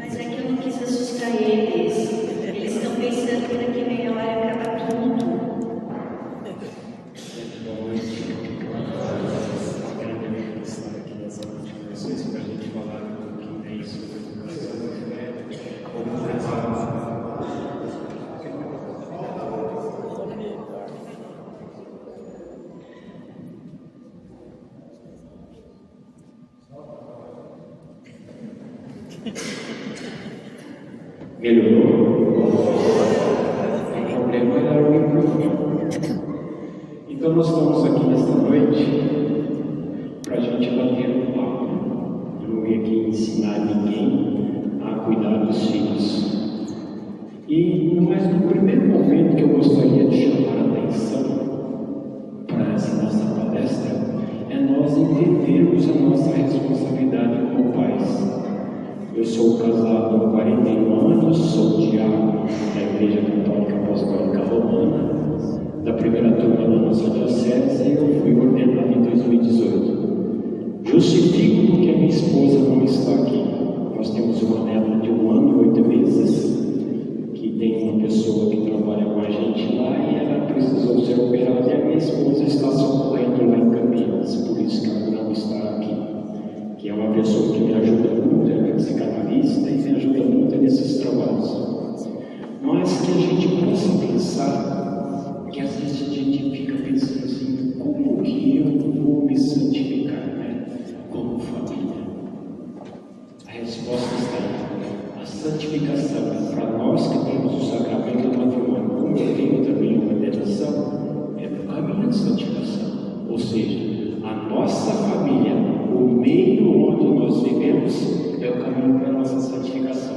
Mas é que eu não quis assustar eles. Eles estão pensando que daqui meia hora acaba tudo. Boa noite. Quero estar aqui nessa conversações para a gente falar um pouquinho aí sobre a educação da fé. Melhorou? O problema era o microfone. Então nós estamos aqui nesta noite para a gente bater um papo. Eu não vim aqui ensinar ninguém a cuidar dos filhos. Mas no primeiro momento que eu gostaria de chamar a atenção para essa nossa palestra é nós entendermos a nossa responsabilidade como pais. Eu sou casado há 41 anos, sou diácono da Igreja Católica Apostólica Romana, da primeira turma da nossa diocese, e eu fui ordenado em 2018. Justifico porque a minha esposa não está aqui. Nós temos uma neta de 1 ano e 8 meses, que tem uma pessoa que trabalha com a gente lá, e ela precisou ser operada, e a minha esposa está sofrendo lá em Campinas, por isso que ela não está aqui. Que é uma pessoa que me ajuda muito, ela é psicanalista e me ajuda muito nesses trabalhos. Mas que a gente possa pensar, que às vezes a gente fica pensando assim, como que eu vou me santificar, né? Como família? A resposta está aí. A santificação, para nós que temos o sacramento do matrimônio, como eu tenho também uma ordenação, é o caminho de santificação. Ou seja, a nossa família, o meio onde nós vivemos, é o caminho para a nossa santificação.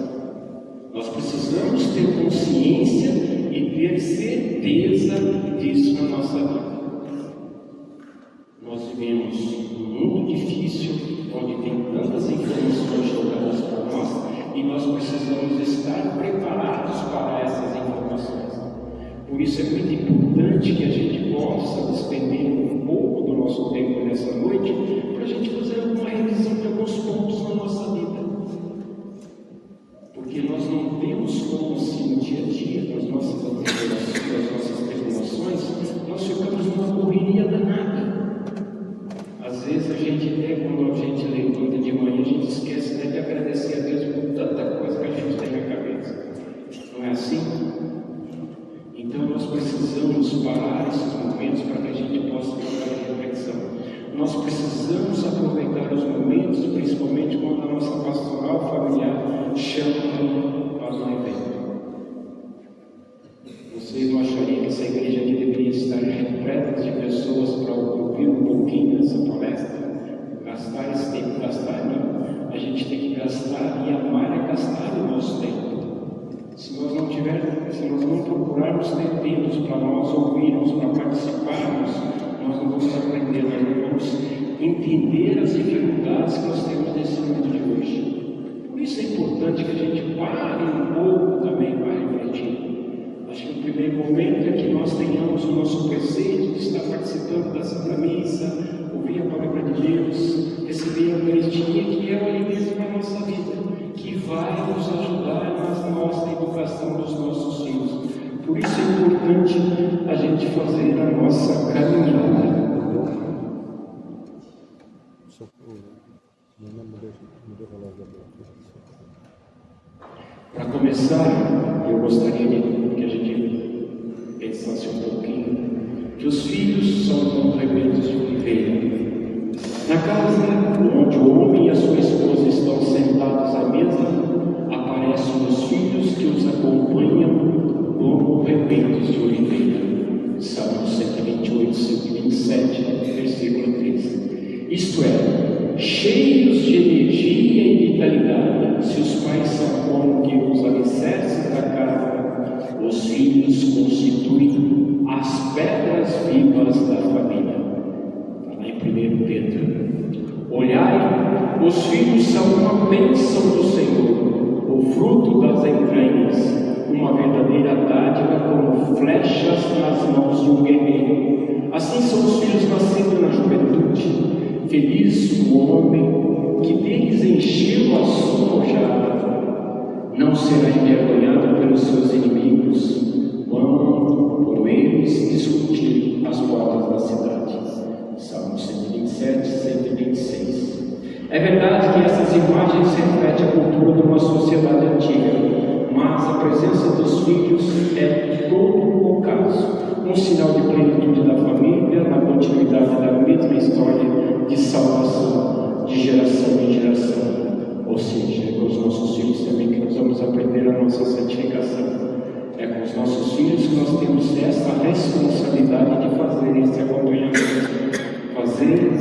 Nós precisamos ter consciência e ter certeza disso na nossa vida. Nós vivemos num mundo difícil, onde tem tantas informações jogadas para nós, e nós precisamos estar preparados para essas informações. Por isso é muito importante que a gente possa despender um pouco do nosso tempo nessa noite para a gente fazer alguma revisão de alguns pontos na nossa vida. Porque nós não temos como, assim, no dia a dia, nas nossas tribulações, nós ficamos numa correria danada. Às vezes a gente até, quando a gente levanta de manhã, a gente esquece até de agradecer a Deus por tanta coisa que a gente tem na cabeça. Não é assim? Então nós precisamos parar esses momentos para que a gente possa fazer a reflexão. Nós precisamos aproveitar os momentos, principalmente quando a nossa pastoral familiar chama para um evento. Vocês não achariam que essa igreja aqui deveria estar repleta de pessoas para ouvir um pouquinho dessa palestra? Gastar esse tempo, gastar não. A gente tem que gastar e amar é gastar o nosso tempo. Se nós não procurarmos ter tempos para nós ouvirmos, para participarmos, nós não vamos aprender, nós não vamos entender as dificuldades que nós temos nesse mundo de hoje. Por isso é importante que a gente pare um pouco também para refletir. Acho que o primeiro momento é que nós tenhamos o nosso preceito de estar participando da Santa Missa, ouvir a palavra de Deus, receber a Eucaristia, que é o alimento para a nossa vida, que vai nos ajudar na nossa educação dos nossos filhos. Por isso é importante a gente fazer a nossa caminhada. Para começar, eu gostaria que a gente pensasse um pouquinho que os filhos são como rebentos de oliveira. Na casa onde o homem e a sua esposa estão sentados à mesa, aparecem os filhos que os acompanham como rebentos de oliveira. Salmo 128, 127, versículo 13. Isto é, cheios de energia e vitalidade, se os pais são como que os alicerces da casa, os filhos constituem as pedras vivas da família. Está lá em 1 Pedro. Olhai, os filhos são uma bênção do Senhor, o fruto das entranhas, uma verdadeira dádiva como flechas nas mãos de um guerreiro. Assim são os filhos nascidos na juventude. Feliz o homem que deles encheu a sua mojada, não será envergonhado pelos seus inimigos, quando com eles discutir as portas da cidade. Salmo 127, 126. É verdade que essas imagens refletem a cultura de uma sociedade antiga, mas a presença dos filhos é todo o caso, um sinal de plenitude da família, na continuidade da mesma história de salvação de geração em geração. Ou seja, é com os nossos filhos também que nós vamos aprender a nossa santificação. É com os nossos filhos que nós temos essa responsabilidade de fazer esse acompanhamento, fazer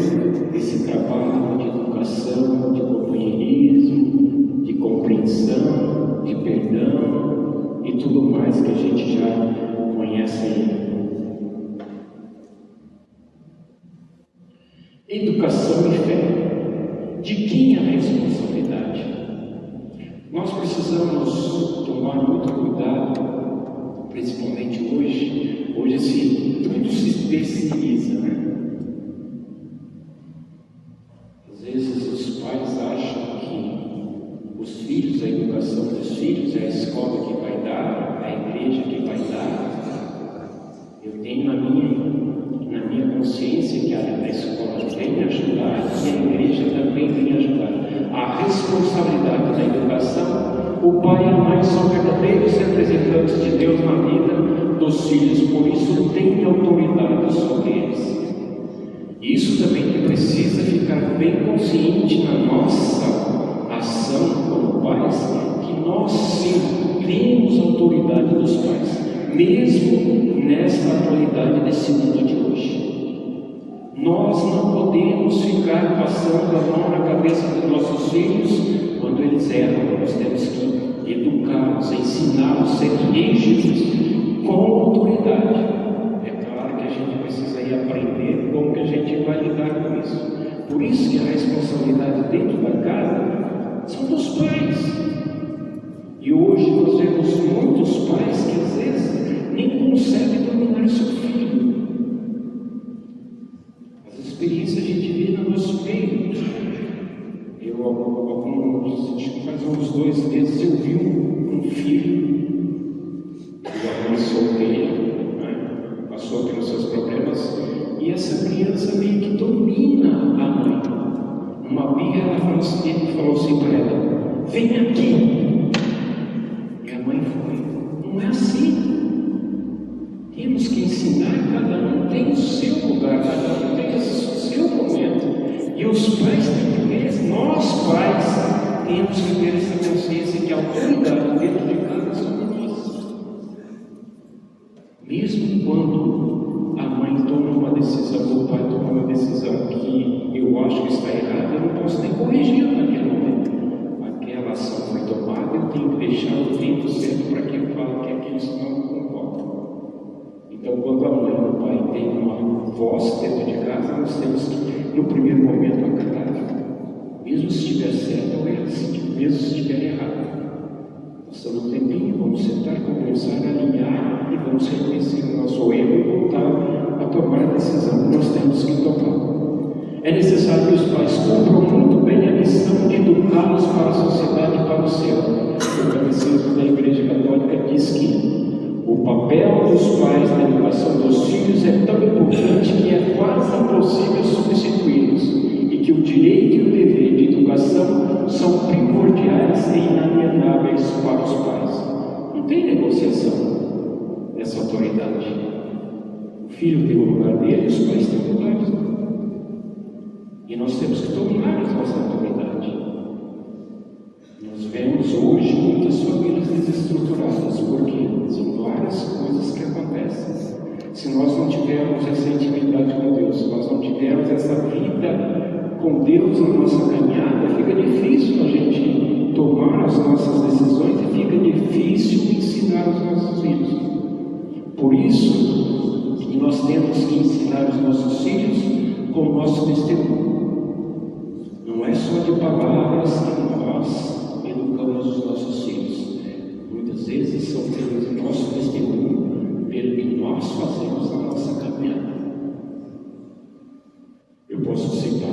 esse trabalho de educação, de companheirismo, de compreensão, de perdão e tudo mais que a gente já conhece aí. Educação e fé. De quem é a responsabilidade? Nós precisamos tomar muito cuidado, principalmente hoje. Hoje, assim, tudo se especializa, né? Às vezes os pais acham que os filhos, a educação dos filhos é a escola que vai dar, a igreja que vai dar. Eu tenho na minha consciência que a escola vem me ajudar e a igreja também vem me ajudar. A responsabilidade da educação, o pai e a mãe são verdadeiros representantes de Deus na vida dos filhos, por isso tem autoridade sobre eles. Isso também que precisa ficar bem consciente na nossa ação como pais, que nós sim temos autoridade dos pais, mesmo nesta atualidade desse mundo de hoje. Nós não podemos ficar passando a mão na cabeça dos nossos filhos quando eles erram. Nós temos que educá-los, ensiná-los, ser rígidos com autoridade. É claro que a gente precisa ir aprender como que a gente vai lidar com isso. Por isso que a responsabilidade dentro da casa são dos pais. E hoje nós vemos muitos pais que às vezes nem conseguem dominar seu filho. As experiências a gente vê no nosso meio. Faz uns 2 meses eu vi um filho, uma mãe solteira, né? Passou pelos seus problemas, e essa criança meio que domina a mãe. Numa birra, ele falou assim para ela: vem aqui. E a mãe foi. Não é assim. Temos que ensinar, cada um tem o seu lugar, cada um tem o seu momento. E os pais têm que ver, nós pais temos que ter essa consciência que a autoridade dentro de casa somos nós. Mesmo quando a mãe toma uma decisão, o pai toma uma decisão que eu acho que está errada, eu não posso nem corrigir naquele momento. Aquela ação foi tomada, eu tenho que deixar o tempo certo para que eu fale que aquilo não concorda. Então, quando a mãe e o pai têm uma voz dentro de casa, nós temos que, no primeiro momento, acatar. Mesmo se estiver certo ou errado, mesmo se estiver errado. Nós temos um tempinho, vamos sentar, conversar, alinhar e vamos reconhecer o nosso erro e voltar a tomar a decisão que nós temos que tomar. É necessário que os pais cumpram muito bem a missão de educá-los para a sociedade e para o céu. O catecismo da Igreja Católica diz que o papel dos pais na educação dos filhos é tão importante que é quase impossível substituí-los, e que o direito e o dever de educação são primordiais e inalienáveis para os pais. Não tem negociação nessa autoridade. O filho tem o lugar dele, os pais têm o lugar dele. E nós temos que tomar a nossa autoridade. Nós vemos hoje muitas famílias desestruturadas, porque são várias coisas que acontecem. Se nós não tivermos essa intimidade com Deus, se nós não tivermos essa vida com Deus na nossa caminhada, fica difícil a gente tomar as nossas decisões e fica difícil ensinar os nossos filhos. Por isso, nós temos que ensinar os nossos filhos com o nosso testemunho. Não é só de palavras que nós educamos os nossos filhos. Muitas vezes são pelo nosso testemunho, pelo que nós fazemos na nossa caminhada. Eu posso citar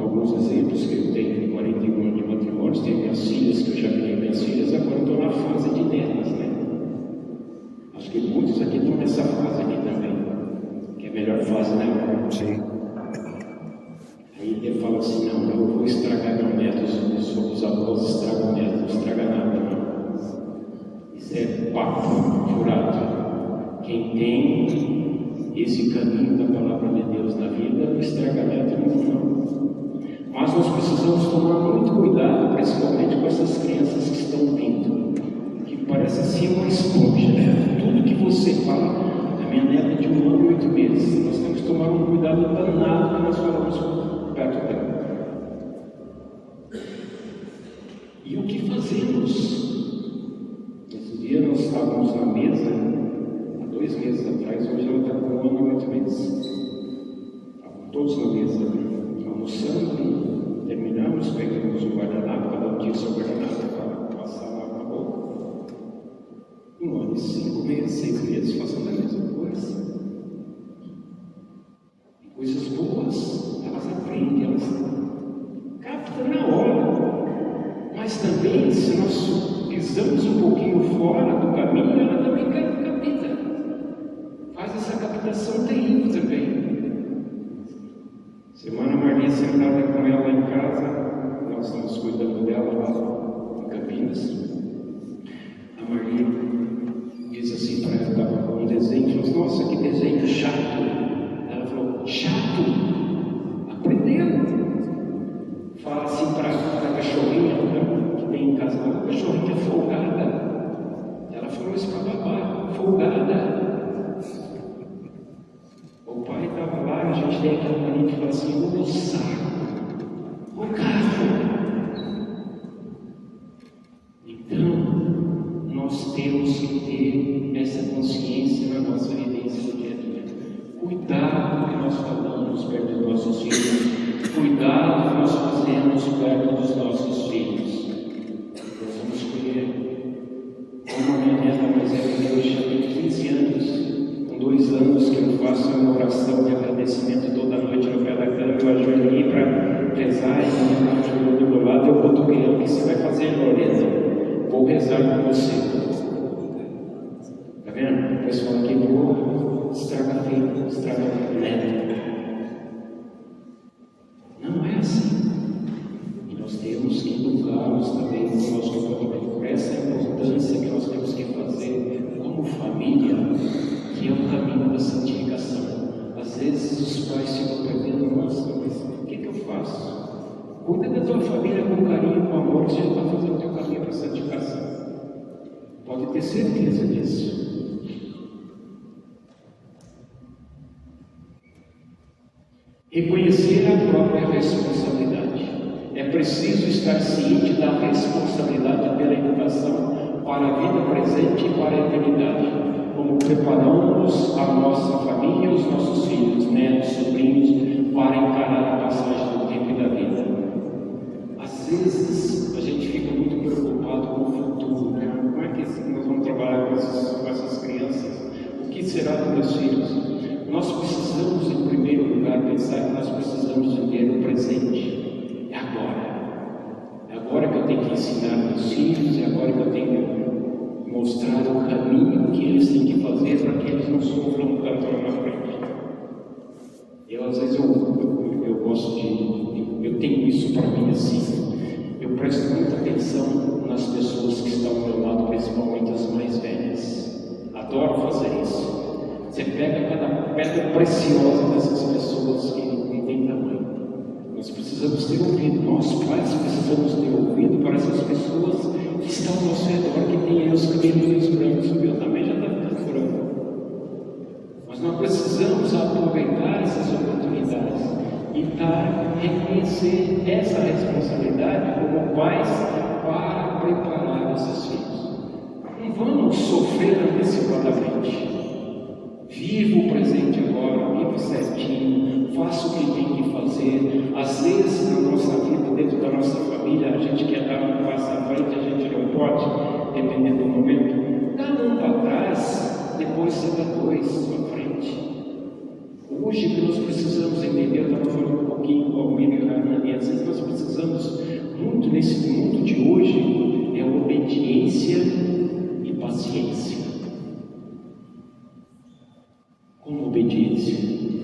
alguns exemplos que eu tenho. Sim. Aí ele fala assim, não, eu vou estragar meu neto, os avós estragam o neto, não estraga nada, não. Isso é papo furado. Quem tem esse caminho da palavra de Deus na vida, não estraga neto não. Mas nós precisamos tomar muito cuidado, principalmente com essas crianças que estão vindo, que parece assim uma esponja, né? Tudo que você fala, a minha neta de 1 ano e 8 meses, nós temos que tomar um cuidado danado que nós falamos perto dela. E o que fazemos? Esse dia nós estávamos na mesa, há 2 meses atrás, hoje ela está com 1 ano e 8 meses. Estavam todos na mesa, almoçando, terminamos, pegamos o guardanapo, cada um tinha seu guardanapo para passar lá na boca. 1 ano e 5 meses, 6 meses, fazendo a mesma coisa. E coisas boas, elas aprendem, elas captam na hora. Mas também, se nós pisamos um pouquinho fora do caminho, ela também capta. Faz essa captação terrível também. Semana Maria sentada com ela em casa, nós estamos cuidando dela lá em Campinas. A Maria diz assim para ela, estava com um desenho, falou, nossa, que desenho chato. Ela falou, chato? Aprendeu. Fala assim para a cachorrinha que tem em casa, a cachorrinha folgada. Ela falou isso para a babá, folgada. O pai estava lá, a gente tem aquela mania que fala assim, o saco, o carro. Então, nós temos que ter essa consciência na nossa vivência do dia a dia. Cuidado com o que nós falamos perto dos nossos filhos, cuidado com o que nós fazemos perto dos nossos filhos. Nós vamos escolher como a minha neta mais velha, hoje já tem 15 anos. 2 anos que eu faço uma oração de agradecimento toda noite no pé da cama, eu ajoelhei para rezar e ela ajoelhou do meu lado, eu cutuquei ela, o que você vai fazer, Lorena? Vou rezar com você. Está vendo? O pessoal aqui vou estragar filho, estragar neto. Não é assim. E nós temos que educá-los também com o nosso comportamento. Essa é a importância que nós temos que fazer como família, que é o caminho da santificação. Às vezes os pais ficam perdendo, nossa, mas o que eu faço? Cuida da tua família com carinho, com amor, que já está fazendo o teu caminho para a santificação. Pode ter certeza disso. Reconhecer a própria responsabilidade. É preciso estar ciente da responsabilidade pela educação para a vida presente e para a eternidade. Como preparamos a nossa família, os nossos filhos, netos, sobrinhos, para encarar a passagem do tempo e da vida. Às vezes, a gente fica muito preocupado com o futuro, né? Como é que nós vamos trabalhar com essas crianças? O que será dos meus filhos? Nós precisamos, em primeiro lugar, pensar que nós precisamos viver o presente. É agora. É agora que eu tenho que ensinar meus filhos, é agora que eu tenho que mostrar o caminho que eles têm que fazer para que eles não sofram tanto lá na frente. Às vezes eu gosto eu tenho isso para mim assim, eu presto muita atenção nas pessoas que estão ao meu lado, principalmente as mais velhas. Adoro fazer isso. Você pega cada pedra preciosa dessas pessoas que não tem tamanho. Nós precisamos ter ouvido, nós pais precisamos ter ouvido para essas pessoas que estão ao nosso redor, que tem aí os cabelinhos brancos, o meu também já está ficando branco. Mas nós precisamos aproveitar essas oportunidades e reconhecer essa responsabilidade como pais para preparar esses filhos. Não vamos sofrer antecipadamente. Viva o presente agora, viva certinho, faça o que tem que fazer. Às vezes, na nossa vida, dentro da nossa família, a gente quer dar um passo à frente, a gente não pode, dependendo do momento. Dá um para trás, depois você dá 2 para frente. Hoje, o que nós precisamos entender, eu estava falando um pouquinho com o Almir e a Ana, assim, que nós precisamos muito nesse mundo de hoje, é obediência e paciência. Como obediência?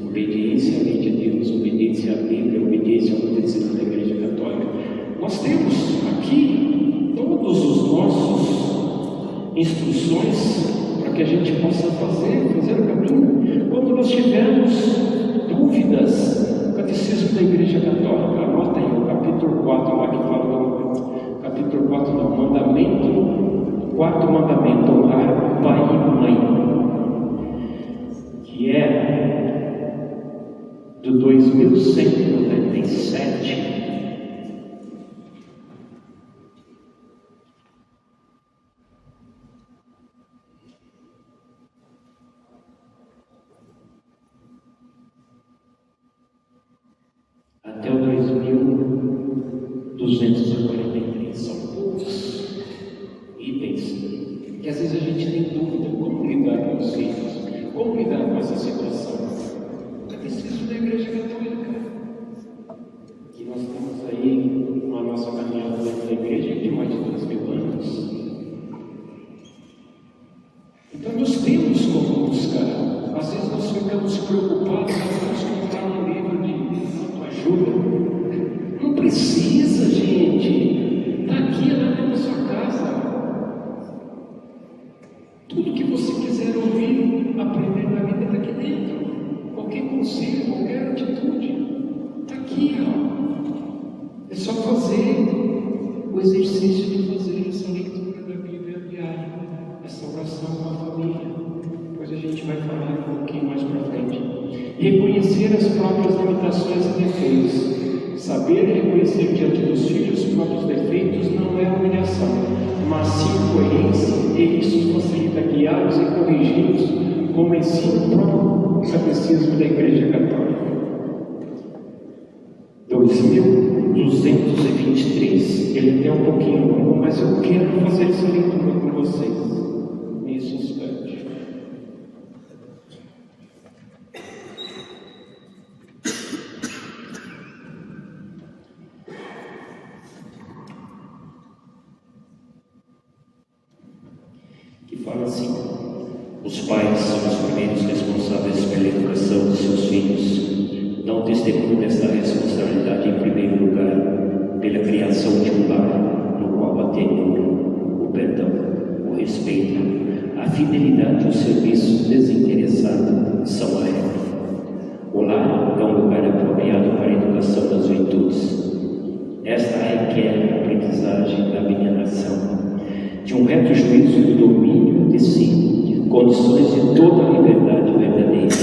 Obediência obediência à lei de Deus, obediência à Bíblia, obediência ao catecismo da Igreja Católica. Nós temos aqui todos os nossos instruções para que a gente possa fazer o caminho. Quando nós tivermos dúvidas, o catecismo da Igreja Católica, anota aí o capítulo 4 lá que fala, capítulo 4 não, mandamento, quarto mandamento, honrar pai e mãe, que é do 2197. Até o 2243, são poucos itens que às vezes a gente tem dúvida como lidar com os filhos, como lidar com essa situação. O catecismo da Igreja Católica, que nós temos aí na nossa caminhada dentro da igreja de mais de 2000 anos. Então nós temos como buscar. Às vezes nós ficamos preocupados, nós vamos comprar um livro de autoajuda. Não precisa, gente. Está aqui na sua casa. Tudo que você quiser ouvir, aprender na vida está aqui dentro. Qualquer conselho, qualquer atitude, está aqui, ó. É só fazer o exercício de fazer essa leitura da Bíblia diária, essa oração com a família. Depois a gente vai falar um pouquinho mais para frente. Reconhecer as próprias limitações e defeitos. Saber reconhecer diante dos filhos os próprios defeitos não é humilhação, mas sim coerência, e isso facilita guiá-los e corrigi-los, como ensina o próprio catecismo da Igreja Católica. 2223. Ele é um pouquinho longo, mas eu quero fazer essa leitura com vocês nesse instante. Que fala assim: os pais são os primeiros responsáveis pela educação de seus filhos. Dão testemunho desta responsabilidade em primeiro lugar pela criação de um lar no qual a ternura, o perdão, o respeito, a fidelidade e o serviço desinteressado são a regra. O lar é um lugar apropriado para a educação das virtudes. Esta requer a aprendizagem da alienação, de um reto juízo e do domínio de si, de condições de toda a liberdade verdadeira.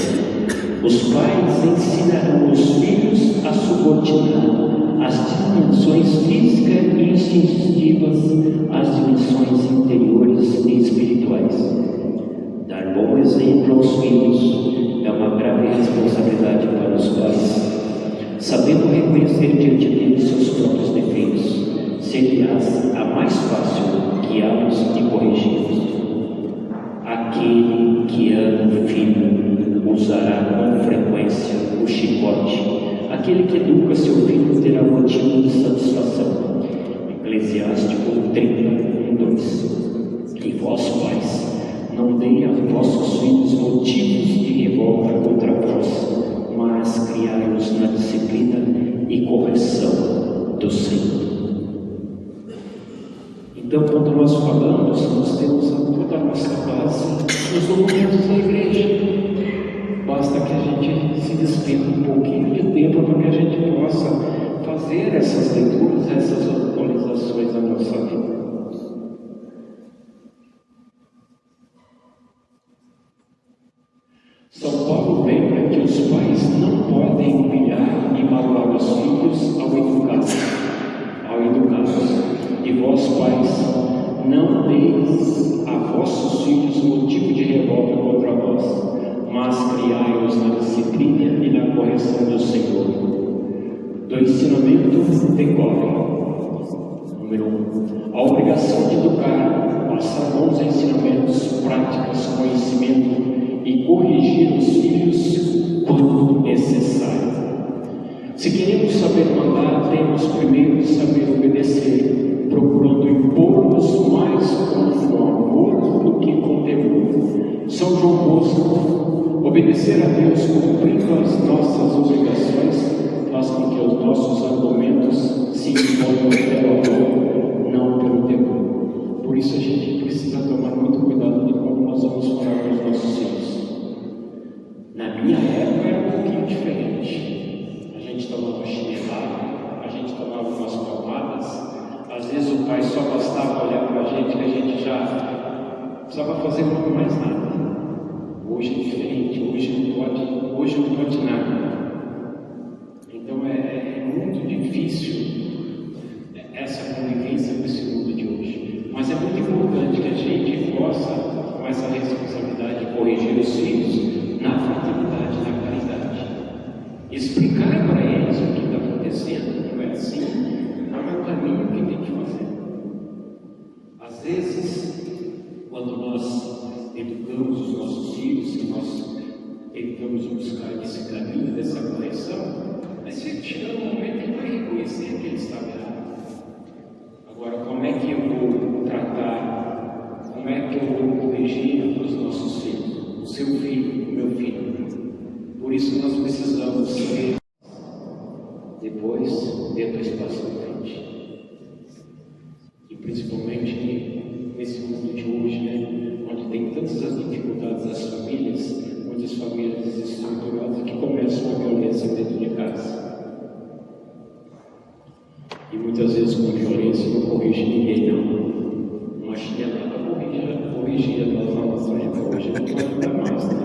Os pais ensinarão os filhos a subordinar as dimensões físicas e instintivas às dimensões interiores e espirituais. Dar bom exemplo aos filhos é uma grave responsabilidade para os pais. Sabendo reconhecer diante deles seus próprios defeitos, seria-lhes a mais fácil guiá-los e corrigi-los. Aquele que ama o filho usará com frequência o chicote. Aquele que educa seu filho terá motivo de satisfação. Eclesiástico 30:2. E vós, pais, não deem a vossos filhos motivos de revolta contra vós, mas criai-os na disciplina e correção do Senhor. Então, quando nós falamos, nós temos toda a nossa base nos documentos da igreja. Basta que a gente se despenda um pouquinho de tempo para que a gente possa fazer essas leituras, essas atualizações da nossa vida. São Paulo lembra que os pais não podem humilhar e magoar os filhos ao educá-los. E vós, pais, não deis a vossos filhos motivo de revolta contra vós, mas criai-os na disciplina e na correção do Senhor. Do ensinamento decorre: número 1, a obrigação de educar, passar bons ensinamentos, práticas, conhecimento e corrigir os filhos quando necessário. Se queremos saber mandar, temos primeiro de saber obedecer, procurando impor-nos mais com amor do que com temor. São João Bosco: obedecer obedecer a Deus cumprindo as nossas obrigações faz com que os nossos argumentos se imponham pelo amor, não pelo temor. Por isso a gente precisa tomar muito cuidado de como nós vamos falar com os nossos filhos. Na minha época era um pouquinho diferente. A gente tomava chinelada, a gente tomava umas palmadas. Às vezes o pai só bastava olhar para a gente que a gente já precisava fazer muito mais nada. Hoje é diferente, hoje não pode nada. Então é muito difícil essa convivência com esse mundo de hoje. Mas é muito importante que a gente possa, com essa responsabilidade, corrigir os filhos na fraternidade, na caridade. Explicar para eles o que está acontecendo, não é assim, não é o caminho que tem que fazer. Às vezes, quando nós educamos os nossos filhos, e nós tentamos buscar esse caminho dessa correção, mas se chegar um momento ele vai reconhecer que ele estava errado. Agora, como é que eu vou tratar, como é que eu vou corrigir os nossos filhos, o seu filho, o meu filho? Por isso nós precisamos saber, depois, dentro do espaço da frente. E principalmente nesse mundo de hoje, né, onde tem tantas as dificuldades das famílias, muitas famílias desestruturadas que começam a violência dentro de casa. E muitas vezes com violência não corrige ninguém, não. Uma chinelada corrigia nós lá na frente, hoje não pode dar mais, né?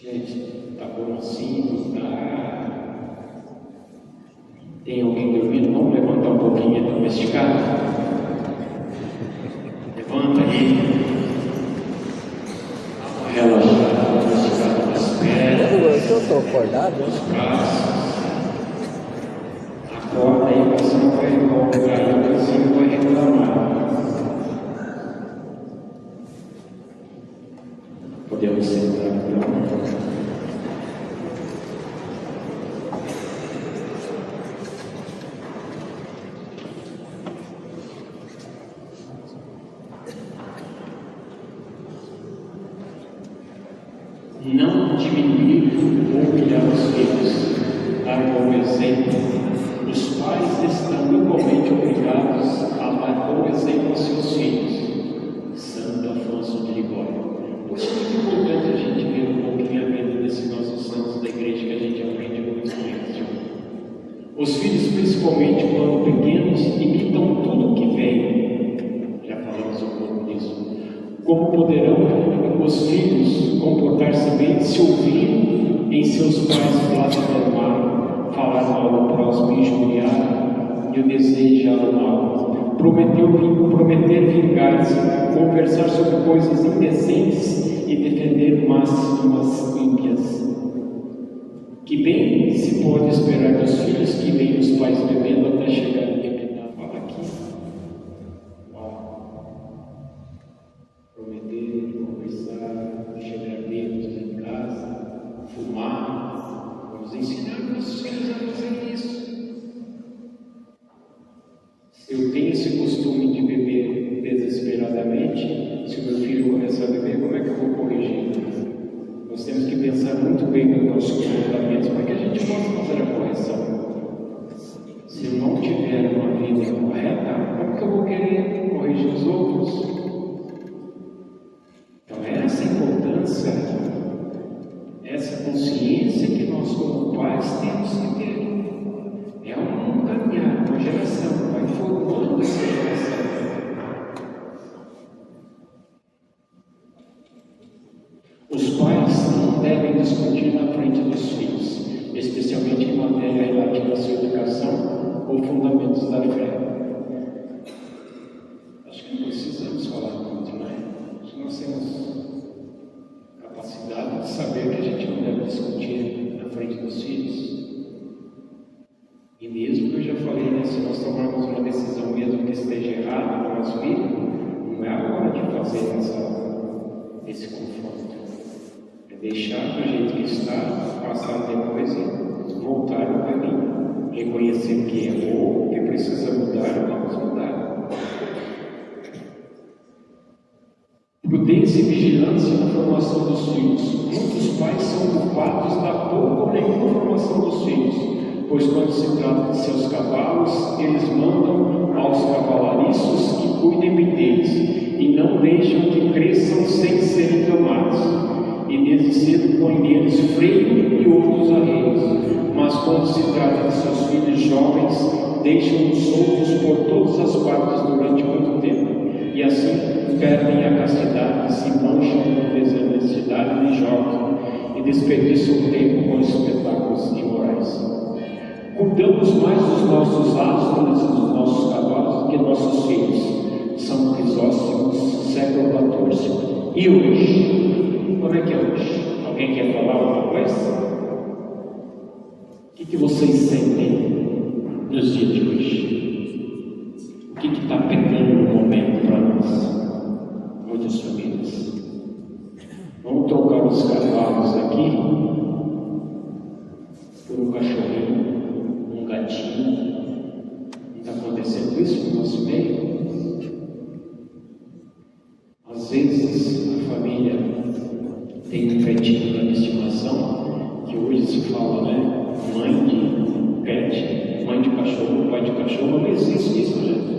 Gente, tá bom assim, não tá? Tem alguém dormindo? Vamos levantar um pouquinho para esticar? Levanta aí. Dá uma relaxada, esticar nas pernas. Eu estou acordado. Os braços. Acorda aí, você não vai voltar, você não vai reclamar. Podemos sentar então. Não diminuir ou humilhar os filhos, dar bom exemplo. Os pais estão igualmente obrigados a dar bom exemplo aos seus filhos. Santo Afonso de Ligório. Por isso é muito importante a gente ver um pouquinho a vida desses nossos santos da igreja, que a gente aprende muito com eles. Os filhos, principalmente quando pequenos, imitam tudo que vem. Já falamos um pouco disso. Como poderão os filhos comportar-se bem se ouvirem em seus pais blasfemar, falar mal do próximo, injuriar e o desejar o mal, prometer vingar-se, conversar sobre coisas indecentes e defender máximas ímpias? Que bem se pode esperar dos filhos que veem os pais bebendo até chegar a beber? Fala aqui. Prometer, conversar, chegar bêbados em casa, fumar. Vamos ensinar nossos filhos a fazer isso. Se eu tenho esse costume de beber desesperadamente, se o meu filho começar a beber, como é que eu vou corrigir? Nós temos que pensar muito bem nos nossos comportamentos para que a gente possa fazer a correção. Se eu não tiver uma vida correta, como que eu vou querer corrigir os outros? Então, essa importância, essa consciência que nós, como pais, temos que ter. É um caminhar, uma geração, vai formando essa geração. Os pais não devem discutir na frente dos filhos, especialmente em matéria relativa à sua educação ou fundamentos da fé. Acho que não precisamos falar muito, né? Acho que nós temos capacidade de saber que a gente não deve discutir na frente dos filhos. E mesmo que eu já falei, né, se nós tomarmos uma decisão mesmo que esteja errada para o nosso filho, não é a hora de fazer esse confronto. É deixar do jeito que está, passar depois e voltar ao caminho. Reconhecer que errou, que precisa mudar, vamos mudar. Prudência e vigilância na formação dos filhos. Muitos pais são culpados da pouca ou nenhuma formação dos filhos, pois quando se trata de seus cavalos, eles mandam aos cavalariços que cuidem bem deles, e não deixam que cresçam sem serem domados, e desde cedo põem neles freio e outros arreios. Mas quando se trata de seus filhos jovens, deixam-os soltos por todas as partes durante muito tempo, e assim perdem a castidade, se mancham com desonestidade de jogos e desperdiçam o tempo com espetáculos imorais. Cuidamos mais dos nossos astros e dos nossos cavalos do que nossos filhos. São Crisóstomos, século XIV. E hoje? Como é que é hoje? Alguém quer falar alguma coisa? O que vocês sentem nos dias de hoje? O que está pegando no momento para nós? Muitas famílias. Vamos trocar os cavalos aqui por um cachorrinho, um gatinho. Não está acontecendo isso no nosso meio? Às vezes a família tem um petinho de estimação, que hoje se fala, né? Mãe de pet, mãe de cachorro, pai de cachorro. Não existe isso, gente.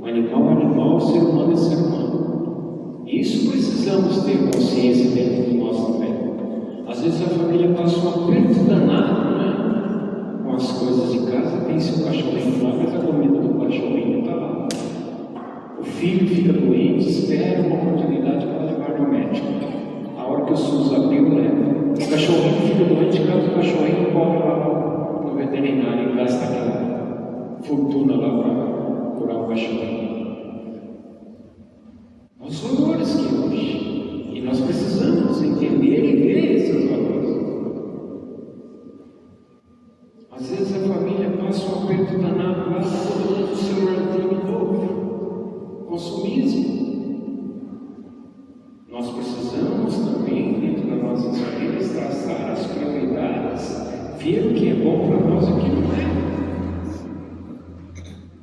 Animal é animal, ser humano é ser humano. E isso precisamos ter consciência dentro de nós também. Às vezes a família passa um aperto danado, né? Com as coisas de casa, tem seu cachorrinho lá, mas a comida do cachorrinho está lá. O filho fica doente, espera uma oportunidade para levar no médico. A hora que o SUS abriu, leva. O cachorrinho fica doente, caso o cachorrinho corre lá no veterinário e gasta aquela fortuna lá para curar o cachorrinho. Os valores que hoje, e nós precisamos entender e ver esses valores. Às vezes a família passa um aperto danado lá, todo mundo celularzinho novo, consumismo. Nós precisamos também, dentro das nossas famílias, traçar as prioridades, ver o que é bom para nós e o que não é.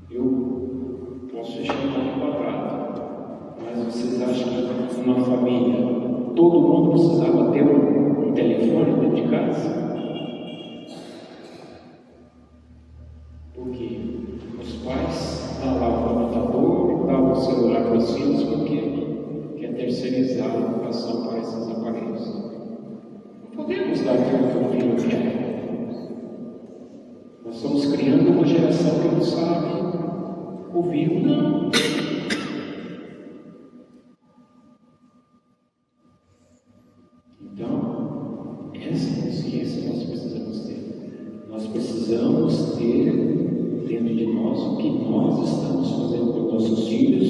Eu posso fechar um quadrado, mas vocês acham que numa família todo mundo precisava ter um telefone dentro de casa? Porque os pais davam o computador, davam o celular para os filhos, porque quer terceirizar a educação para esses aparelhos. Não podemos dar tudo que o filho quer. Nós estamos criando uma geração que não sabe ouvir o não. Então, essa consciência nós precisamos ter. Nós precisamos ter dentro de nós o que nós estamos fazendo com nossos filhos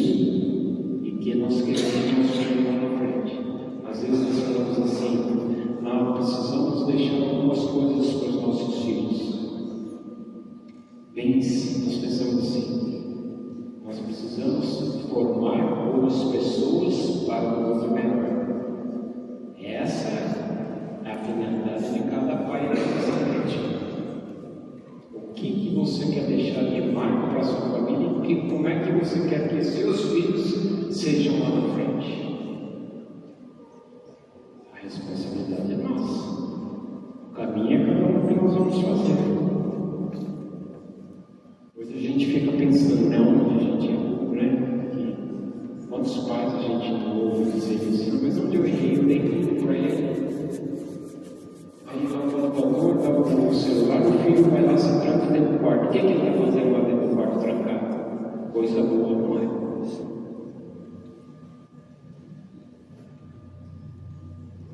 e que nós queremos construir lá na frente. Às vezes nós falamos assim, precisamos deixar algumas coisas para os nossos filhos. Bens, nós pensamos assim, nós precisamos formar boas pessoas para o movimento. Essa é a finalidade de cada pai nessa frente. O que você quer deixar de marca para a sua família e como é que você quer que seus filhos sejam lá na frente? A responsabilidade é nossa. O caminho é cada um que nós vamos fazer. Hoje a gente fica pensando, onde a gente errou, né? Quantos pais a gente não ouve dizer assim, mas onde eu errei, eu dei tudo para ele. Aí lá no computador, estava com o celular, o filho vai lá, se tranca dentro do quarto. O que ele vai fazer lá dentro do quarto trancado? Coisa boa, não é?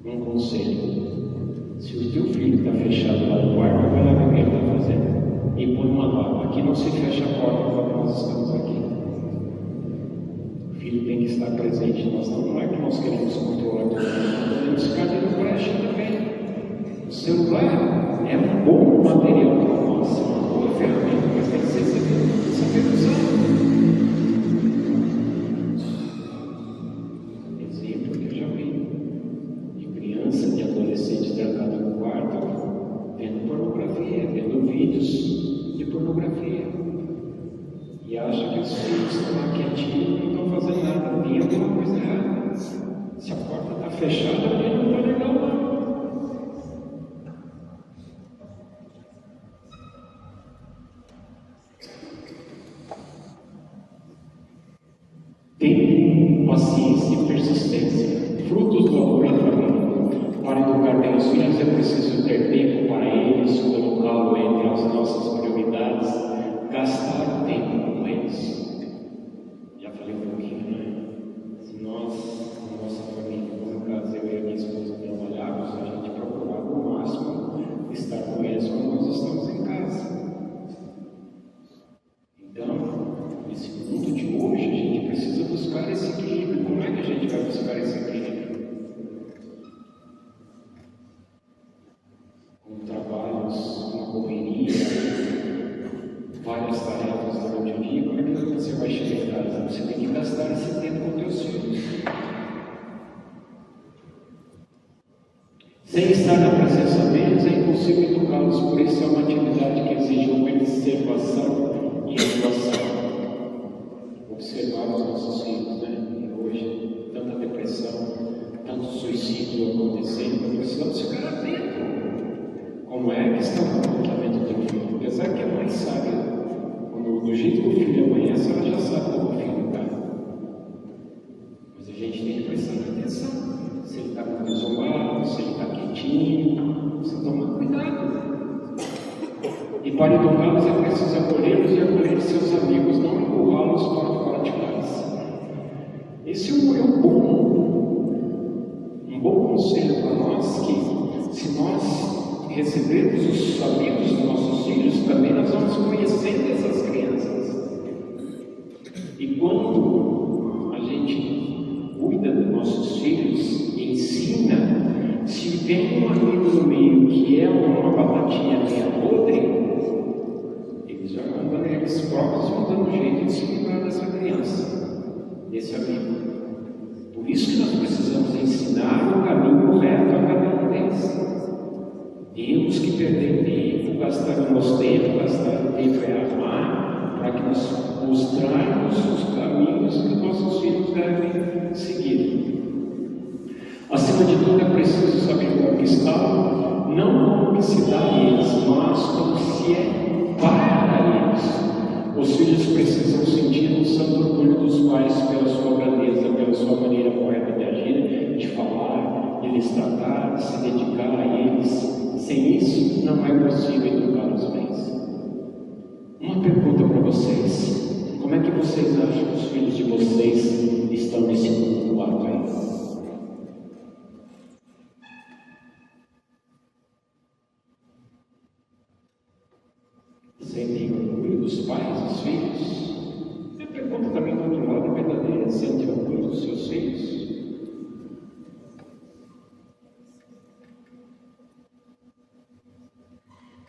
Um conselho: se o teu filho está fechado lá no quarto, vai lá ver o que ele está fazendo. E põe uma nova. Aqui não se fecha a porta quando nós estamos aqui. O filho tem que estar presente. Não é que nós queremos controlar tudo. Nós podemos ficar dentro brecha também. O celular é um bom material para nós, uma boa ferramenta, mas tem que ser saber usar. Exemplo que eu já vi de criança, de adolescente trancado no quarto, vendo pornografia, vendo vídeos de pornografia. E acha que os filhos estão lá quietinhos e não estão fazer nada, tem alguma coisa errada. Se a porta está fechada, alguém não está legal não. Tempo, paciência e persistência, frutos do amor em família. Para educar bem os filhos é preciso ter tempo para eles, colocá-lo entre as nossas prioridades, gastar tempo com eles. Já falei um pouquinho, né? Se nós, na nossa família, como no caso eu e a minha esposa trabalhávamos, a gente procurava o máximo estar com eles quando nós estamos em casa. Então, nesse mundo de hoje, a gente precisa buscar esse equilíbrio. Como é que a gente vai buscar esse equilíbrio? Com trabalhos, uma correria, várias tarefas durante o dia. Como é que você vai chegar em casa? Você tem que gastar esse tempo com teus filhos. Sem estar na presença deles, é impossível educá-los. Por isso é uma atividade que exige observação e educação. Observar os nossos filhos, né? E hoje, tanta depressão, tanto suicídio acontecendo, precisamos ficar atentos. Como é que está o comportamento do filho? Apesar que a mãe sabe, do jeito que o filho amanhece, ela já sabe como o filho está. Mas a gente tem que prestar atenção. Se ele está com isolado, se ele está quietinho, você toma cuidado. E para educá-los é preciso acolhê-los e acolher seus amigos, não empurrá-los para fora de casa. Esse é um bom conselho para nós, que se nós recebermos os amigos dos nossos filhos, também nós vamos conhecendo essas crianças. E quando a gente cuida dos nossos filhos, ensina, se tem um amigo no meio que é uma batatinha meia podre, eles próprios vão dando jeito de se livrar dessa criança, desse amigo. Por isso que nós precisamos ensinar o caminho reto a cada um deles. Temos que perder tempo, gastar o nosso tempo, gastar o tempo é amar, para que nós mostrarmos os caminhos que nossos filhos devem seguir. Acima de tudo, é preciso saber conquistá-lo, não como que se dá a eles, mas como se é para eles. Os filhos precisam sentir um santo orgulho dos pais pela sua grandeza, pela sua maneira correta de agir, de falar, de lhes tratar, de se dedicar a eles. Sem isso, não é possível educar os bens. Uma pergunta para vocês: como é que vocês acham que os filhos de vocês estão nesse mundo atual? Sentem orgulho dos pais, dos filhos? A pergunta também do outro lado é verdadeira: sentem orgulho dos seus filhos?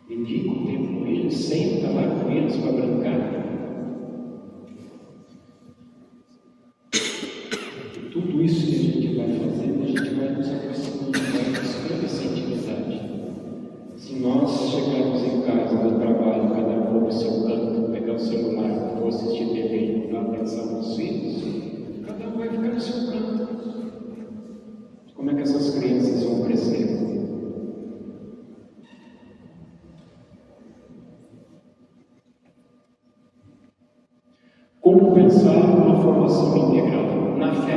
Dedica o tempo com eles, senta lá com eles para brincar. E tudo isso que a gente vai fazendo, a gente vai nos aproximando mais dessa intimidade. Se nós chegarmos em casa, no trabalho, cada um para o seu canto, pegar o celular, for assistir TV e não dar atenção nos filhos, cada um vai ficar no seu canto. Como é que essas crianças vão crescer? Como pensar numa formação integral? Na fé,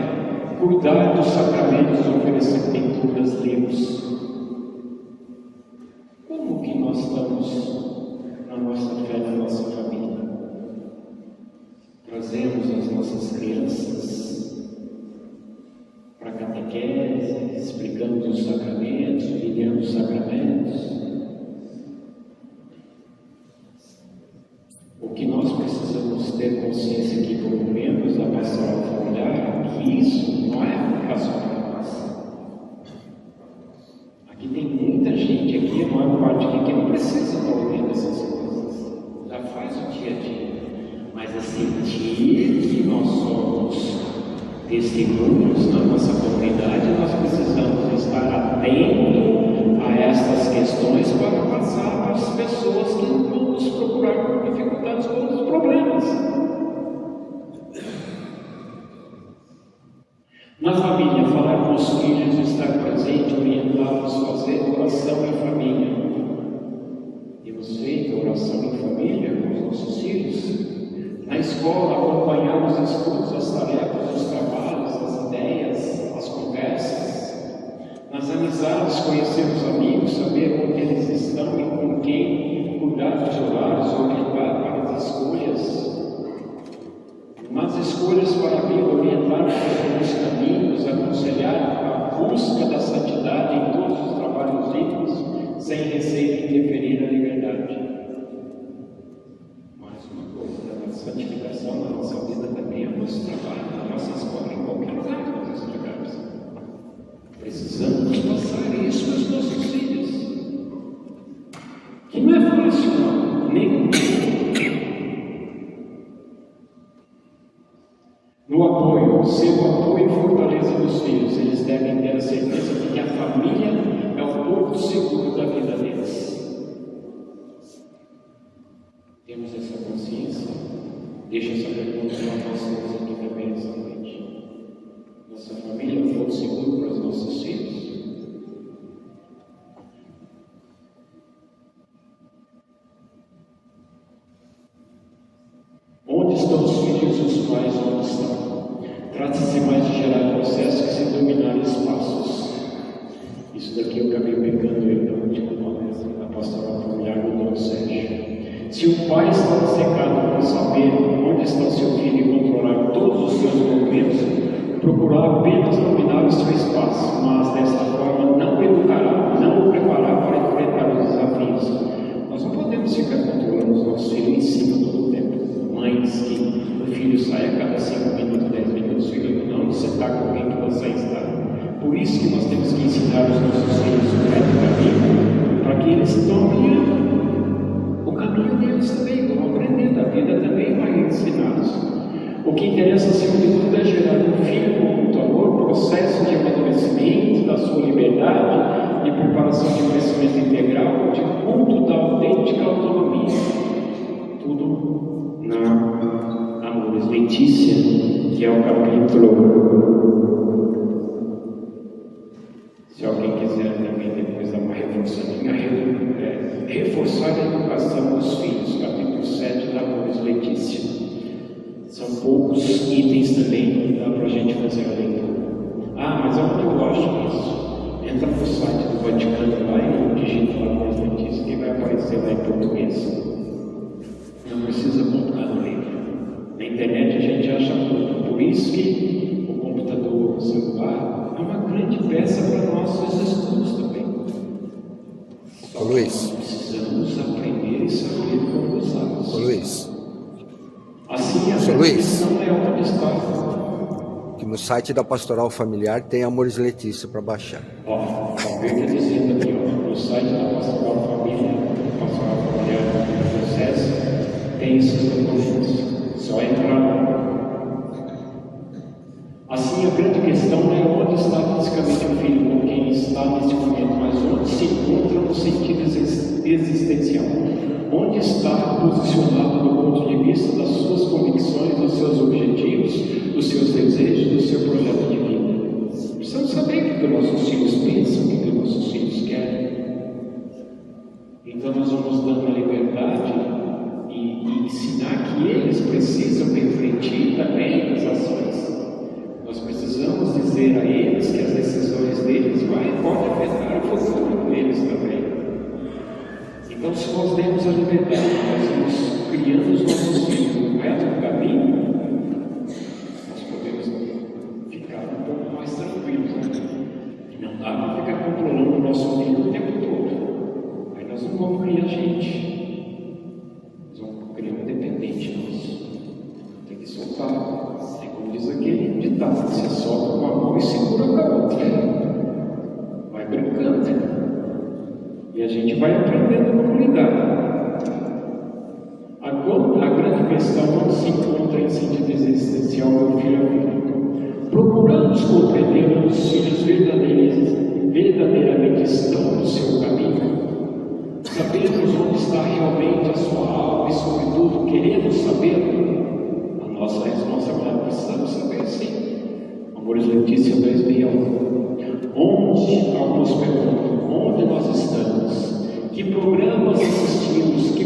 cuidar dos sacramentos, oferecer pinturas, livros. Como que nós estamos na nossa fé, na nossa família? Trazemos as nossas crianças para a catequese, explicamos os sacramentos, vivendo os sacramentos. O que nós precisamos ter consciência aqui como membros da pastoral familiar, que isso não é aplicação para nós. Aqui tem muita gente, aqui a maior parte aqui, que não precisa estar ouvindo essas coisas, já faz o dia a dia. Mas a sentir que nós somos testemunhos na nossa comunidade, nós precisamos estar atentos a estas questões para passar para as pessoas que vão nos procurar com dificuldades ou com problemas. a oração em família com os nossos filhos. Na escola, acompanhar os estudos, as tarefas, os trabalhos, as ideias, as conversas. Nas amizades, conhecer os amigos, saber onde eles estão e com quem, cuidar dos horários, orientar para as escolhas. Nas escolhas para a vida, orientar os caminhos, aconselhar a busca da santidade em todos os trabalhos dignos, sem receio de interferir na liberdade. Mais uma coisa, a santificação na nossa vida também é nosso trabalho, na nossa escola, em qualquer lugar que nós estivermos. Precisamos passar isso para os nossos filhos. Que não é fácil, não, nem no apoio, ser o apoio e fortaleza dos filhos. Eles devem ter a certeza de que a família é o porto seguro da vida deles. Temos essa consciência? Deixa essa pergunta para nós todos aqui também essa noite. Nossa família é o porto seguro para os nossos filhos? Onde estão os filhos e os pais? Onde estão? Trata-se mais de gerar processos que se dominar espaços. Isso daqui eu acabei pegando aí da última palestra da pastoral familiar do Dom Sérgio. Se o pai está obcecado por saber onde está seu filho e controlar todos os seus movimentos, procurar apenas dominar o seu espaço, mas desta forma não educará, não o preparará para enfrentar os desafios. Nós não podemos ficar controlando os nossos filhos em cima todo o tempo. Mães que o filho sai a cada 5 minutos, 10 minutos, filho, não, você está com quem que você está. Por isso que nós temos que ensinar os nossos filhos o reto caminho, para que eles tomem o caminho deles também, vão aprender, a vida também vai ensiná-los. O que interessa, acima de tudo, é gerar um filho com muito amor, processo de amadurecimento da sua liberdade, de preparação de crescimento integral, de culto da autêntica autonomia. Tudo na Amores Letícia, que é o capítulo. Se alguém quiser também depois dar uma reforçadinha, reforçar a educação dos filhos, capítulo 7 da Amores Letícia. São poucos itens também que dá para a gente fazer a leitura. Ah, mas aonde eu gosto disso? Entra no site do Vaticano lá e digita lá Amores Letícia, que vai aparecer lá em português. Não precisa montar no livro. Na internet a gente acha tudo. Por isso que o computador, o celular, é uma grande peça para nossos estudos também. Ô Luiz. Precisamos aprender e saber como usá-los. Ô Luiz. Assim, a Luiz. não é onde está. Que no site da Pastoral Familiar tem Amores Letícia para baixar. Ó, o Pedro está dizendo aqui, ó, no site da Pastoral Família, Pastoral Familiar do Processo, tem esses documentos. Só entrar lá. Assim, a grande questão não é onde está fisicamente o filho com quem está neste momento, mas onde se encontra no sentido existencial. Onde está posicionado do ponto de vista das suas convicções, dos seus objetivos, dos seus desejos, do seu projeto de vida. Precisamos saber o que os nossos filhos pensam, o que os nossos filhos querem. Então nós vamos dando a liberdade e ensinar que eles precisam refletir também nas ações. Nós precisamos dizer a eles que as decisões deles podem afetar o futuro deles também. Então, se nós demos a liberdade, nós vamos criando os nossos filhos no reto caminho, nós podemos ficar um pouco mais tranquilos. Não dá para ficar controlando o nosso filho o tempo todo. Aí nós não vamos criar gente. Nós vamos criar um dependente nosso. Tem que soltar. É como diz aquele ditado, você solta com a mão e segura com a outra. Vai brincando. E a gente vai aprendendo como lidar. A grande questão onde se encontra em sentido existencial meu filho a vida. Procuramos compreender onde os filhos verdadeiramente estão no seu caminho. Sabemos onde está realmente a sua alma e, sobretudo, queremos saber. A nossa responsabilidade, precisamos saber sim. Amores Letícia 2011. Onde, alguns perguntam, onde nós estamos? Que programas assistimos? Que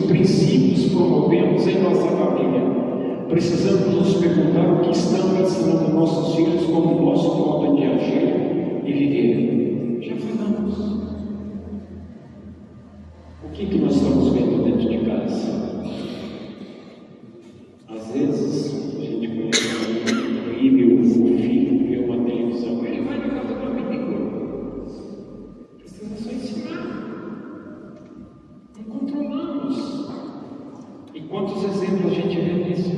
Precisamos nos perguntar o que estamos ensinando nossos filhos como nosso modo de agir e viver. Já falamos. O que nós estamos vendo dentro de casa? Às vezes, a gente proíbe o filho ver uma televisão. Ele vai na casa do amigo. Precisa só ensinar. Não controlamos. E quantos exemplos a gente vê nisso?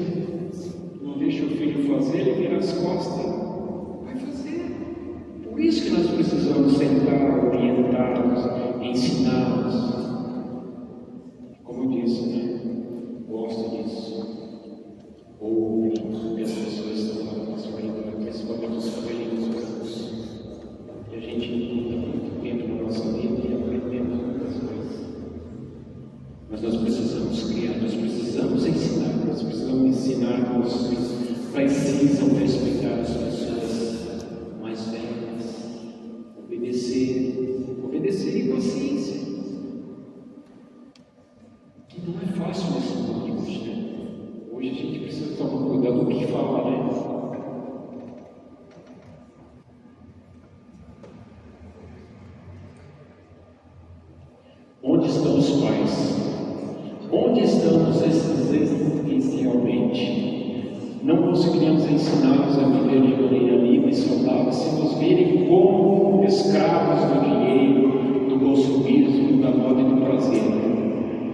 Não deixa o filho fazer, ele vira as costas. Vai fazer. Por isso que nós precisamos sentar, orientá-los, ensiná-los. Como eu disse, né? Gosto disso. Ouve o que as pessoas estão falando na sua vida, principalmente os cabelinhos brancos. E a gente luta muito tempo na nossa vida e aprendemos muitas coisas. Mas nós precisamos criar, nós precisamos ensinar, nós precisamos ensinar nossos filhos. Precisam respeitar as pessoas mais velhas, obedecer e paciência. Que não é fácil nesse mundo hoje, né? Hoje a gente precisa tomar cuidado do que fala, né? Onde estão os pais? Onde estamos existencialmente? Não conseguiremos ensiná-los a viver de maneira livre e saudável se nos virem como escravos do dinheiro, do consumismo, da moda e do prazer.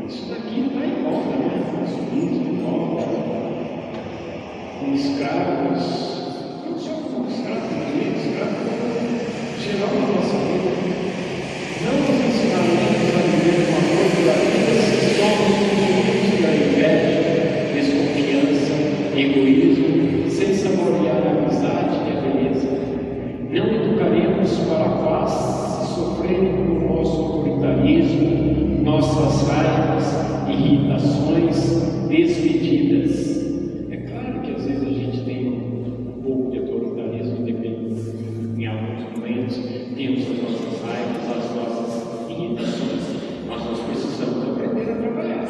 Isso daqui vai em volta, né? Consumismo, moda, como escravos, não só como escravos do dinheiro, escravos geral da nossa vida. Não nos ensinaremos a viver com amor pela vida se somos consumidos da inveja, desconfiança, egoísmo, sem saborear a amizade e a beleza. Não educaremos para a paz se sofrerem com o nosso autoritarismo, nossas raivas, irritações, desmedidas. É claro que às vezes a gente tem um pouco de autoritarismo em alguns momentos, temos as nossas raivas, as nossas irritações, mas nós precisamos aprender a trabalhar.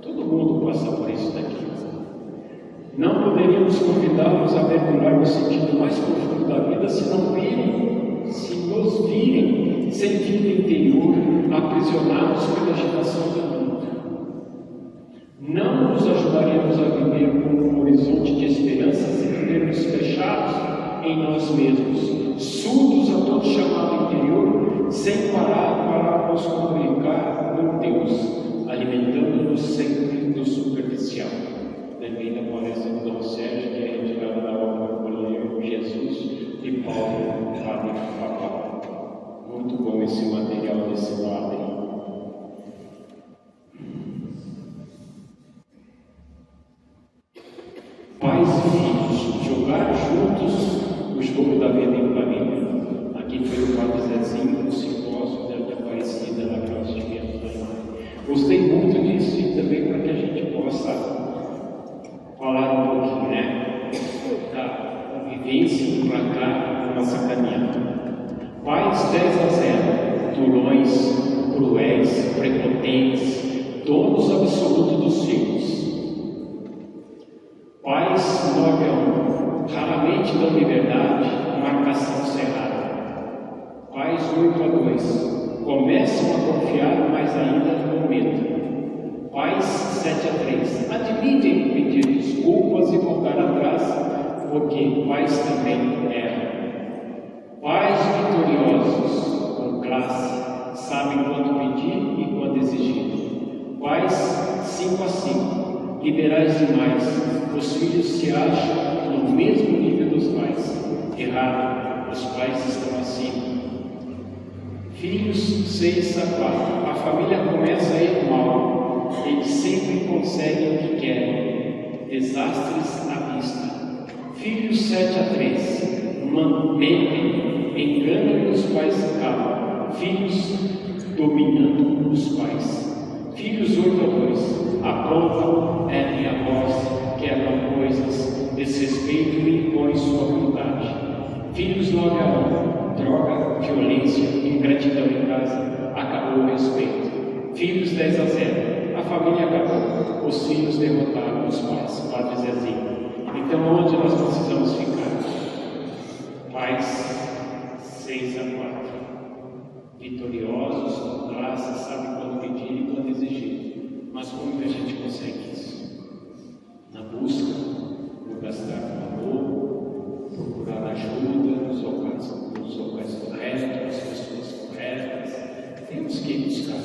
Todo mundo passa por isso daqui. Não poderíamos convidá-los a mergulhar no sentido mais profundo da vida se nos virem sentido interior, aprisionados pela agitação do mundo. Não nos ajudaremos a viver com um horizonte de esperança se vivermos fechados em nós mesmos, surdos a todo chamado interior, sem parar para nos comunicar com Deus, alimentando-nos sempre do superficial. Lembrei da palestra do Dom Sérgio, que é retirada da obra Colher Jesus de Paulo Padre Papal. Muito bom esse material desse padre. Pais e filhos, jogar juntos o jogo da vida em família. Aqui foi o Padre Zezinho, no simpósio da Aparecida, da Classe de Vento. Gostei muito disso e também para que a gente possa falar um pouquinho, né, da vivência do pra cá da nossa caminhada. Pais 10-0, durões, cruéis, prepotentes, donos absolutos dos filhos. Pais 9-1, raramente dão liberdade, marcação cerrada. Pais 8-2, começam a confiar, mas ainda com medo. Pais 7-3, admitem pedir desculpas e voltar atrás, porque pais também erram. Pais vitoriosos, com classe, sabem quando pedir e quando exigir. Pais 5-5, liberais demais, os filhos se acham no mesmo nível dos pais. Errado, os pais estão acima. Filhos 6-4, a família começa a ir mal, eles sempre conseguem o que querem, desastres à vista. Filhos 7-3, mentem, enganam e os pais se calam. Filhos dominando os pais. Filhos 8-2, aprontam, erguem a voz, quebram coisas, desrespeitam e impõem sua vontade. Filhos 9-1, droga, violência, ingratidão em casa, acabou o respeito. Filhos 10-0, a família acabou. os filhos derrotaram os pais, Padre Zezinho. Então, onde nós precisamos ficar? Pais 6-4. Vitoriosos, com graça, sabe quando pedir e quando exigir. Mas como que a gente consegue isso? Na busca, por gastar com amor, procurar ajuda nos locais corretos, nas pessoas corretas. Temos que buscar,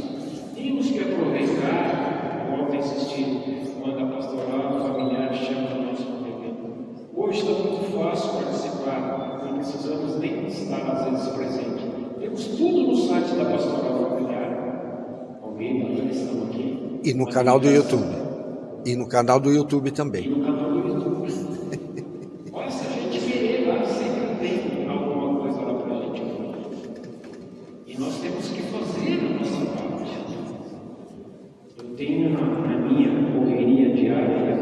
temos que aproveitar, volto a insistir, quando a pastoral familiar chama o nosso convívio. Hoje está muito fácil participar, não precisamos nem estar às vezes presente. Temos tudo no site da pastoral familiar. Alguém da estão aqui? E no canal do YouTube. E no canal do YouTube também. E no canal do YouTube. Olha, se a gente querer lá, sempre tem alguma coisa lá para a gente ouvir. E nós temos que fazer a nossa parte. Eu tenho na minha correria diária,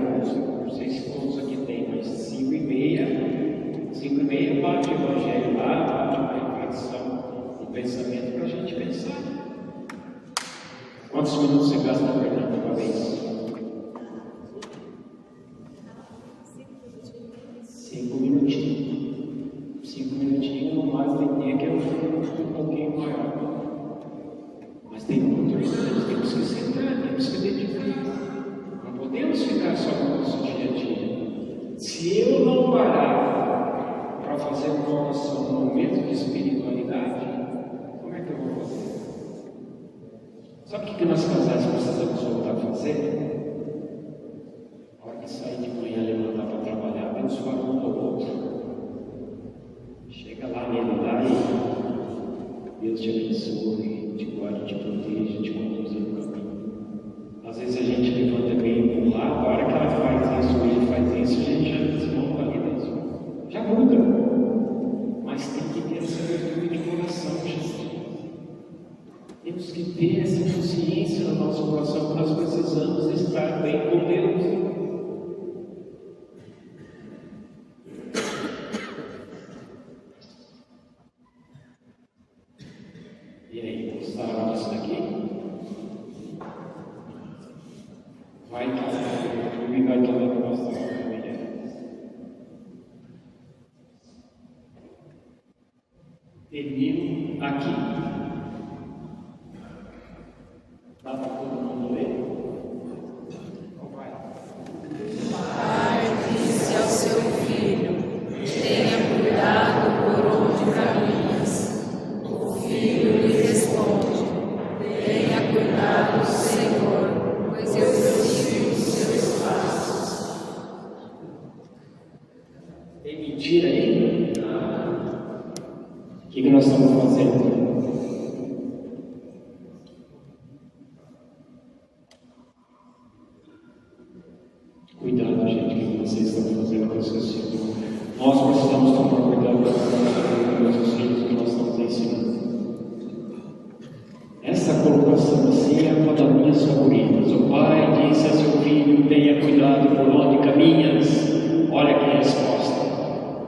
não sei se todos aqui tem, mas 5h30 bate o evangelho lá, bate uma reflexão, um pensamento para a gente pensar. Quantos minutos você gasta, Fernanda, uma vez? 5 minutinhos. 5 minutinhos, no mais tem dia que é um pouquinho maior. Mas tem oportunidade, temos que sentar, temos que dedicar. Não podemos ficar só no nosso dia a dia. Se eu não parar para fazer uma oração no momento de espiritualidade, como é que eu vou fazer? Sabe o que nós casais precisamos voltar a fazer? A hora que sair de manhã, levantar para trabalhar, abençoar um ao outro. Chega lá nele lá e Deus te abençoe, te guarde, te proteja, te conduza no caminho. Às vezes a gente levanta meio para lado, a hora que ela faz isso, ele faz isso, a gente já desmonta ali dentro. Já muda. Mas tem que ter essa virtude de coração, gente. Temos que ter essa consciência no nosso coração que nós precisamos estar bem com Deus. E aí, gostaram disso daqui? Vai estar no YouTube e vai estar no nosso família. Termino aqui. Dá para todo mundo ler? Então vai. Pai disse ao seu filho: tenha cuidado por onde caminhas. O filho lhe responde: tenha cuidado, Senhor, pois eu sigo os seus passos. Tem mentira aí? O que nós estamos fazendo? Cuidado, gente, que vocês estão fazendo com os seus filhos. Nós precisamos tomar cuidado com os nossos filhos que nós estamos ensinando. Essa colocação assim é uma das minhas favoritas. O pai disse a seu filho: tenha cuidado por onde caminhas. Olha que resposta.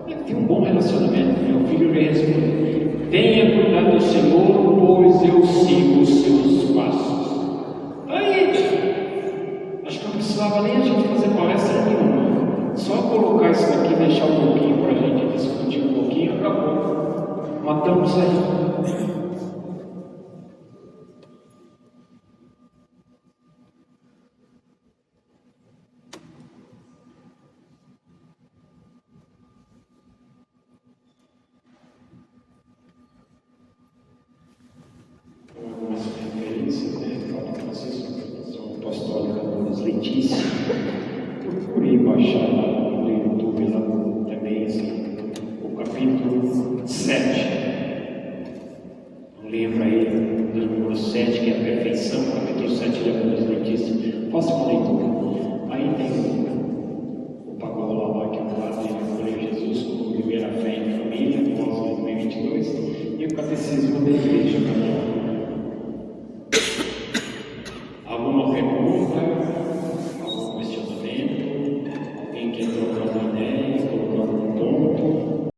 Deve ter um bom relacionamento. Meu filho lhe responde: tenha cuidado, Senhor, pois eu sigo os seus passos. Aí, acho que não precisava nem a gente fazer palestra nenhuma. Só colocar isso daqui e deixar um pouquinho para a gente discutir um pouquinho, acabou. Matamos aí. Algumas referências, né? Papa Francisco, São Apostólica Lourdes Letícia. Procurei baixar lá no YouTube lá também o capítulo 7. Um livro aí do número 7, que é a perfeição, capítulo 7 da Lourdes Letícia. Faça uma leitura. Aí tem